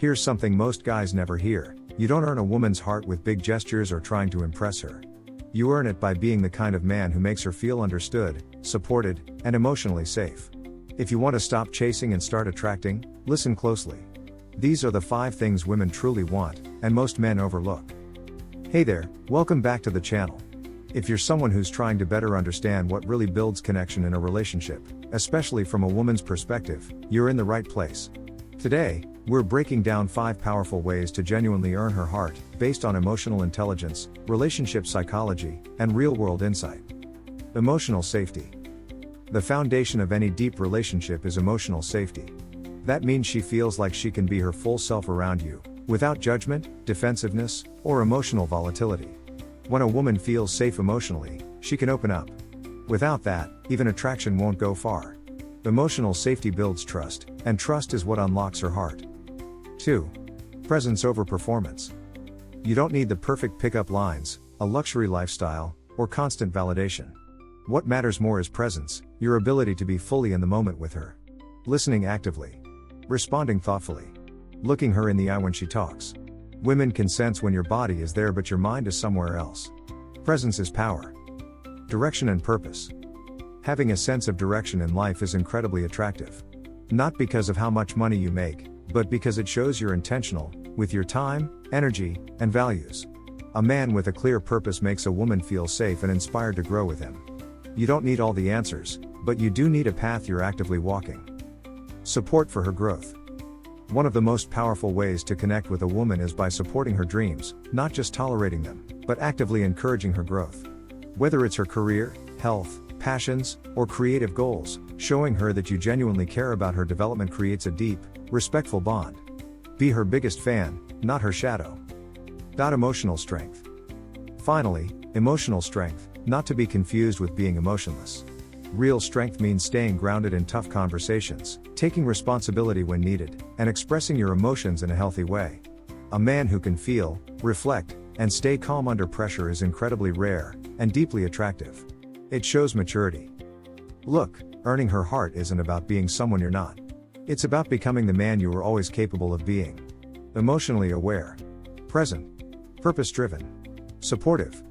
Here's something most guys never hear: you don't earn a woman's heart with big gestures or trying to impress her. You earn it by being the kind of man who makes her feel understood, supported, and emotionally safe. If you want to stop chasing and start attracting, listen closely. These are the 5 things women truly want, and most men overlook. Hey there, welcome back to the channel. If you're someone who's trying to better understand what really builds connection in a relationship, especially from a woman's perspective, you're in the right place. Today, we're breaking down 5 powerful ways to genuinely earn her heart, based on emotional intelligence, relationship psychology, and real-world insight. Emotional safety. The foundation of any deep relationship is emotional safety. That means she feels like she can be her full self around you, without judgment, defensiveness, or emotional volatility. When a woman feels safe emotionally, she can open up. Without that, even attraction won't go far. Emotional safety builds trust, and trust is what unlocks her heart. 2. Presence over performance. You don't need the perfect pickup lines, a luxury lifestyle, or constant validation. What matters more is presence, your ability to be fully in the moment with her. Listening actively. Responding thoughtfully. Looking her in the eye when she talks. Women can sense when your body is there but your mind is somewhere else. Presence is power. Direction and purpose. Having a sense of direction in life is incredibly attractive. Not because of how much money you make, but because it shows you're intentional, with your time, energy, and values. A man with a clear purpose makes a woman feel safe and inspired to grow with him. You don't need all the answers, but you do need a path you're actively walking. Support for her growth. One of the most powerful ways to connect with a woman is by supporting her dreams, not just tolerating them, but actively encouraging her growth. Whether it's her career, health, passions, or creative goals, showing her that you genuinely care about her development creates a deep, respectful bond. Be her biggest fan, not her shadow. Emotional strength. Finally, emotional strength, not to be confused with being emotionless. Real strength means staying grounded in tough conversations, taking responsibility when needed, and expressing your emotions in a healthy way. A man who can feel, reflect, and stay calm under pressure is incredibly rare, and deeply attractive. It shows maturity. Look, earning her heart isn't about being someone you're not. It's about becoming the man you were always capable of being. Emotionally aware. Present. Purpose-driven. Supportive.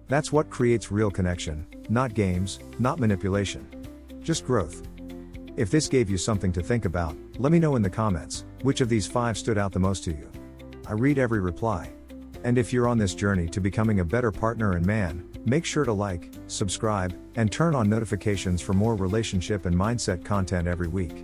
That's what creates real connection, not games, not manipulation. Just growth. If this gave you something to think about, let me know in the comments, which of these 5 stood out the most to you. I read every reply. And if you're on this journey to becoming a better partner and man, make sure to like, subscribe, and turn on notifications for more relationship and mindset content every week.